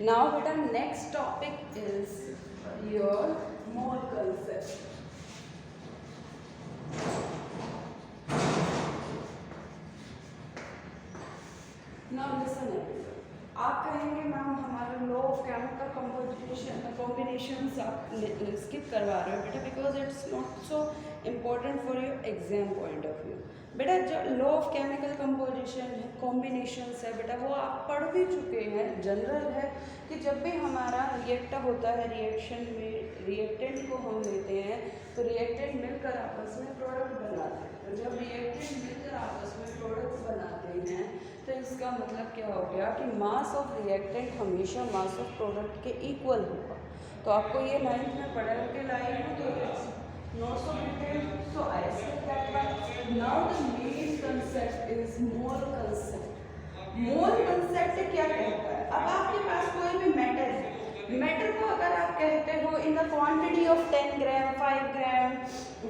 Now beta next topic is your mole concept. Now listen everyone. आप कहेंगे ma'am हमारा law of chemical combination skip करवा रहे हो बेटा because it's not so important for your exam point of view. बेटा जो law of chemical composition combinations है बेटा वो आप पढ़ भी चुके हैं, जनरल है कि जब भी हमारा रिएक्टर होता है रिएक्शन में रिएक्टेंट को हम लेते हैं तो रिएक्टेंट मिलकर आपस में प्रोडक्ट बनाते हैं। तो जब रिएक्टेंट मिलकर आपस में प्रोडक्ट बनाते हैं तो इसका मतलब क्या हो गया कि मास ऑफ रिएक्टेंट हमेशा मास ऑफ प्रोडक्ट के इक्वल होगा। तो आपको ये 9th में पढ़ा के लाई है तो it's not so detailed, so I said that one. Now the main concept is mole concept. Mole concept क्या कहता है? अब आपके पास कोई भी मेटल है, मेटल को अगर आप कहते हो in the quantity of 10 gram 5 gram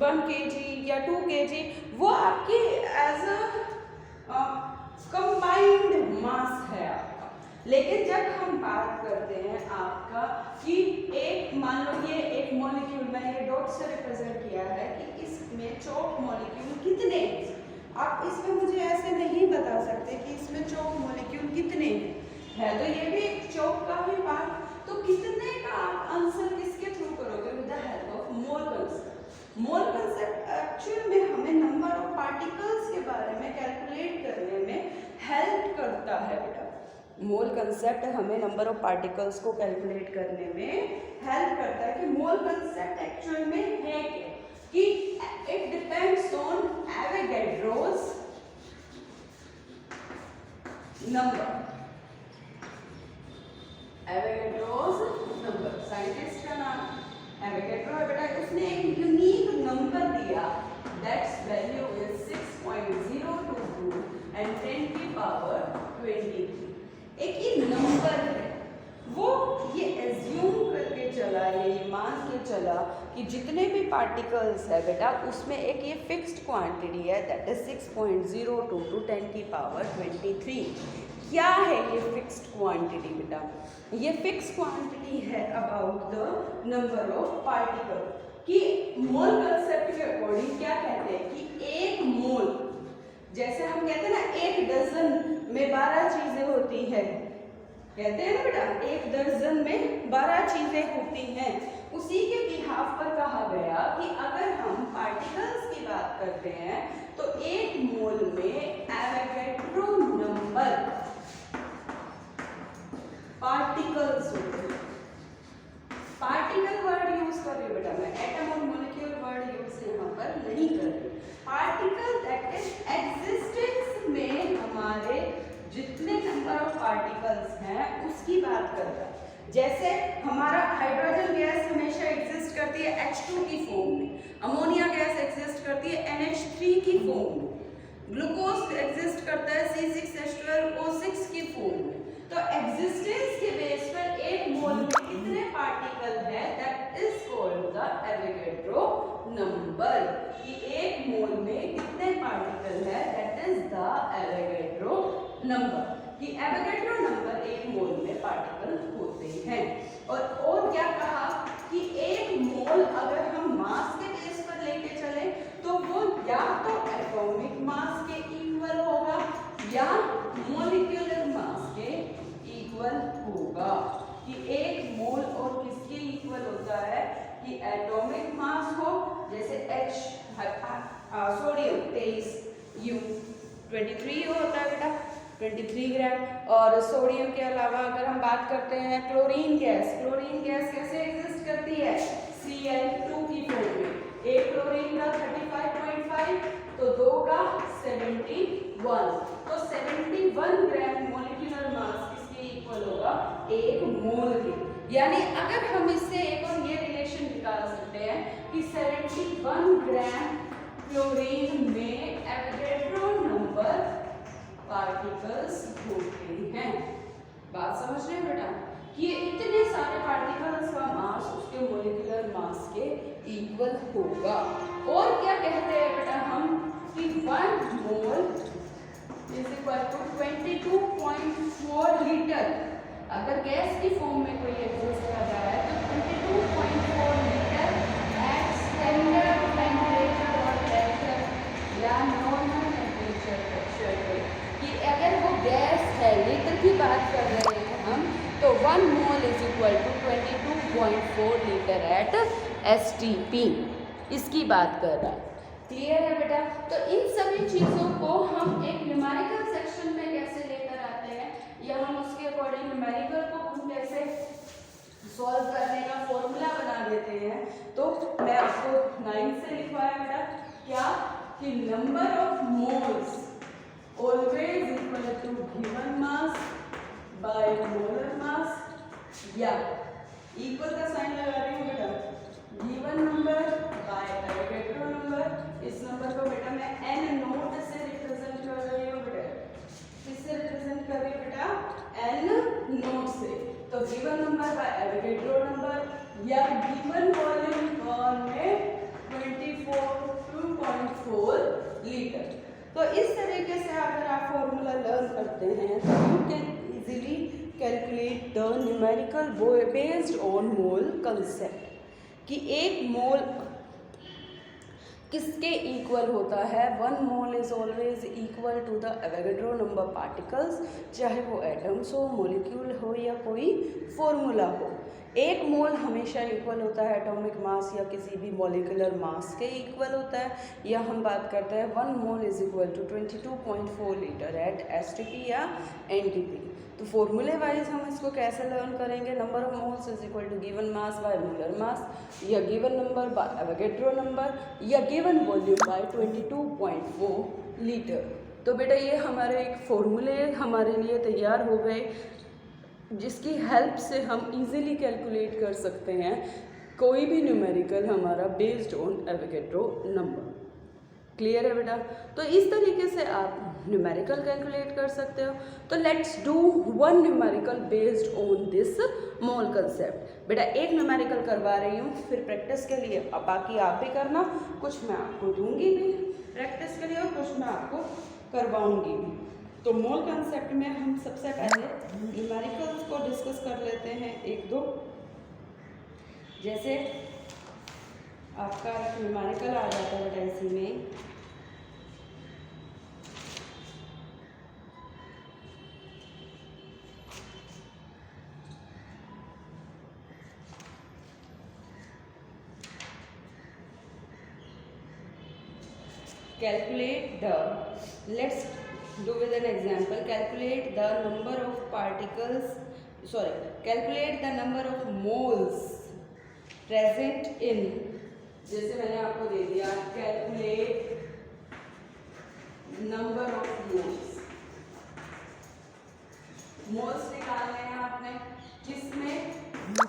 1 kg या 2 kg, वो आपकी एज अ कंबाइंड मास है आपका। लेकिन जब हम बात करते हैं आपका कि एक मान लो ये एक मॉलिक्यूल मैंने ये डॉट से रिप्रेजेंट किया है कि इसमें चौक मॉलिक्यूल कितने हैं। आप इसमें मुझे ऐसे नहीं बता सकते कि इसमें चौक मॉलिक्यूल कितने हैं, तो ये भी एक चौक का ही पार्ट। तो कितने का आप आंसर किसके थ्रू करोगे? With the help of mole concept. Mole concept actual में हमें नंबर ऑफ पार्टिकल्स के बारे में कैलकुलेट करने में हेल्प करता है बेटा। मोल कांसेप्ट हमें नंबर ऑफ पार्टिकल्स को कैलकुलेट करने में हेल्प करता है कि मोल कांसेप्ट एक्चुअल में है क्या, कि it depends on Avogadro's number. Avogadro's number, scientist का नाम एवोगैड्रो है बेटा। उसने एक यूनिक नंबर दिया, दैट्स वैल्यू इज 6.022 एंड 10 की पावर 23। एक ही नंबर है, वो ये एज्यूम करके चला, ये मान के चला कि जितने भी पार्टिकल्स है बेटा उसमें एक ये फिक्स्ड क्वांटिटी है दैट इज 6.022 10 की पावर 23। क्या है ये फिक्स्ड क्वांटिटी बेटा? ये फिक्स्ड क्वांटिटी है about the number of particle. कि मोल कांसेप्ट के अकॉर्डिंग क्या कहते हैं कि एक मोल, जैसे हम कहते हैं ना एक डजन में 12 चीजें होती है, कहते हैं ना बेटा एक दर्जन में 12 चीजें होती हैं, उसी के बिहाफ पर कहा गया कि अगर हम पार्टिकल्स की बात करते हैं तो एक मोल में एवोगैड्रो नंबर पार्टिकल्स होते हैं। पार्टिकल वर्ड यूज कर रही हूँ बेटा मैं, एटम और मॉलिक्यूल वर्ड यूज यहाँ पर नहीं कर रही। पार्टिकल दैट इज एक्जिस्टेंस में हमारे जितने नंबर ऑफ पार्टिकल्स हैं उसकी बात करता है। जैसे हमारा हाइड्रोजन गैस हमेशा एग्जिस्ट करती है H2 की फॉर्म में, अमोनिया गैस एग्जिस्ट करती है NH3 की फॉर्म में, ग्लूकोज एग्जिस्ट करता है C6H12O6 की फॉर्म में। तो एग्जिस्टेंस के बेस पर एक मोल में कितने पार्टिकल है that is called the Avogadro number. कि एक मोल में कितने पार्टिकल है that is the Avogadro number. कि एवोगैड्रो नंबर एक मोल में पार्टिकल होते हैं। और क्या कहा कि एक मोल अगर हम मास के बेस पर लेके चले तो वो या तो एटॉमिक मास के इक्वल होगा या मॉलिक्यूलर मास के इक्वल होगा। कि एक मोल और किसके इक्वल होता है कि एटॉमिक मास हो, जैसे सोडियम 23 U23 होता है बेटा 23 ग्राम। और सोडियम के अलावा अगर हम बात करते हैं क्लोरीन गैस कैसे एग्जिस्ट करती है Cl2 की फॉर्म में। एक क्लोरीन का 35.5 तो दो का 71, तो 71 ग्राम मॉलिक्यूलर मास किसके इक्वल होगा? एक मोल के। यानी अगर हम इससे एक और ये रिलेशन निकाल सकते हैं कि 71 ग्राम क्लोरीन में एवोगैड्रो नंबर पार्टिकल्स होते हैं। बात समझ रहे हैं बेटा कि ये इतने सारे पार्टिकल्स का मास उसके मोलिकुलर मास के इक्वल होगा। और क्या कहते हैं बेटा हम कि 1 mole is equal to 22.4 litre. अगर गैस की फॉर्म में कोई एग्जिस्ट कर रहा है तो 22.4 लीटर एट स्टैंडर्ड टेम्परेचर और प्रेशर या नॉर्मल टेम्परेचर प्रेशर पे, कि अगर वो गैस है, लीटर की बात कर रहे हैं हम, तो 1 mole is equal to 22.4 litre at STP, इसकी बात कर रहा है। क्लियर है बेटा? तो इन सभी चीज़ों को हम एक न्यूमेरिकल सेक्शन में कैसे लेकर आते हैं, या हम उसके अकॉर्डिंग न्यूमेरिकल को हम कैसे सॉल्व करने का फॉर्मूला बना देते हैं। तो मैं आपको 9 से लिखवाया बेटा क्या, कि number of moles always equal to given mass by molar mass, या इक्वल का साइन लगा रही हूँ बेटा, given number by Avogadro number. इस नंबर को बेटा मैं n नोट से रिप्रेजेंट कर रही हूँ बेटा, किससे रिप्रेजेंट कर रही हूँ बेटा, n नोट से। तो given number by Avogadro number या गिवन वॉल्यूम कौन में 22.4 लीटर। तो इस तरीके से अगर आप फॉर्मूला लर्न करते हैं तो you can easily calculate the numerical based on mole concept, कि एक मोल किसके इक्वल होता है। 1 mole is always equal to the Avogadro number particles, चाहे वो एटम्स हो, मॉलिक्यूल हो या कोई फॉर्मूला हो। एक मोल हमेशा इक्वल होता है एटॉमिक मास या किसी भी मॉलिक्यूलर मास के इक्वल होता है, या हम बात करते हैं 1 mole is equal to 22.4 litre at STP या NTP। तो फॉर्मूले वाइज हम इसको कैसे लर्न करेंगे, number of moles is equal to given mass by molar mass, या given number by Avogadro number, या गिवन वॉल्यूम बाय 22.4 लीटर। तो बेटा ये हमारे एक फॉर्मूले हमारे लिए तैयार हो गए, जिसकी हेल्प से हम इजीली कैलकुलेट कर सकते हैं कोई भी न्यूमेरिकल हमारा based on Avogadro number. Clear है बेटा? तो इस तरीके से आप न्यूमेरिकल कैलकुलेट कर सकते हो। तो let's do 1 numerical based on this mole concept. बेटा एक न्यूमेरिकल करवा रही हूँ, फिर प्रैक्टिस के लिए अब बाकी आप भी करना, कुछ मैं आपको दूंगी भी प्रैक्टिस के लिए और कुछ मैं आपको करवाऊंगी भी। तो मोल कंसेप्ट में हम सबसे पहले न्यूमेरिकल्स को डिस्कस कर लेते हैं 1-2। जैसे आपका न्यूमेरिकल आ जाता है बेटा इसी में, calculate the, let's do with an example, calculate the number of particles, calculate the number of moles present in, जैसे मैंने आपको दे दिया calculate number of moles, moles निकालने हैं आपने, किसमें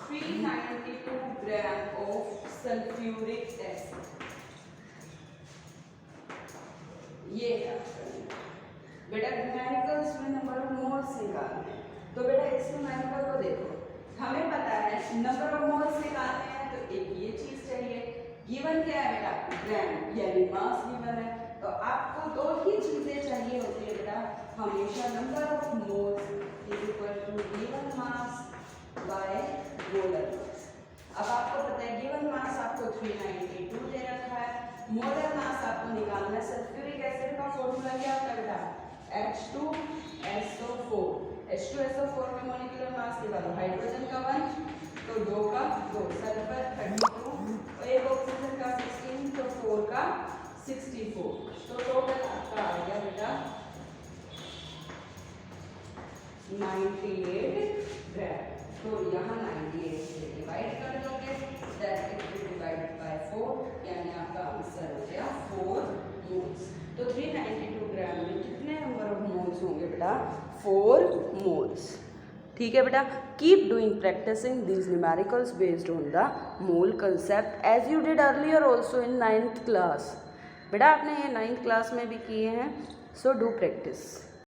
392 ग्राम ऑफ सल्फ्यूरिक एसिड, ये बेटा न्यूमेरिकल्स में नंबर ऑफ मोल्स निकालने हैं। तो बेटा इस न्यूमेरिकल को देखो, हमें पता है नंबर ऑफ मोल्स निकालने हैं तो एक ये चीज चाहिए, गिवन क्या है बेटा, ग्राम यानी मास गिवन है। तो आपको 2 ही चीजें चाहिए होती है बेटा हमेशा, number of moles is equal to given mass by molar mass. अब आपको पता है गिवन मास आपको 392 दे रखा है, मोलर मास आपको निकालना है। सल्फ्यूरिक एसिड का फॉर्मूला क्या होता है बेटा, H2SO4। H2SO4 में मॉलिक्यूलर मास निकालो, हाइड्रोजन का 1 तो 2 का 2, सल्फर 32 और एक ऑक्सीजन का 16 तो 4 का 64। तो टोटल आपका आ गया बेटा 98 ग्राम। तो यहाँ 98 से डिवाइड कर दोगे, दैट इज डिवाइडेड बाय 4, यानी आपका आंसर हो गया 4 मोल्स। तो 392 ग्राम में कितने नंबर ऑफ मोल्स होंगे बेटा, 4 मोल्स। ठीक है बेटा, keep doing practising these numericals based on the mole concept as you did earlier also in 9th class. बेटा आपने ये 9th क्लास में भी किए हैं, सो डू प्रैक्टिस।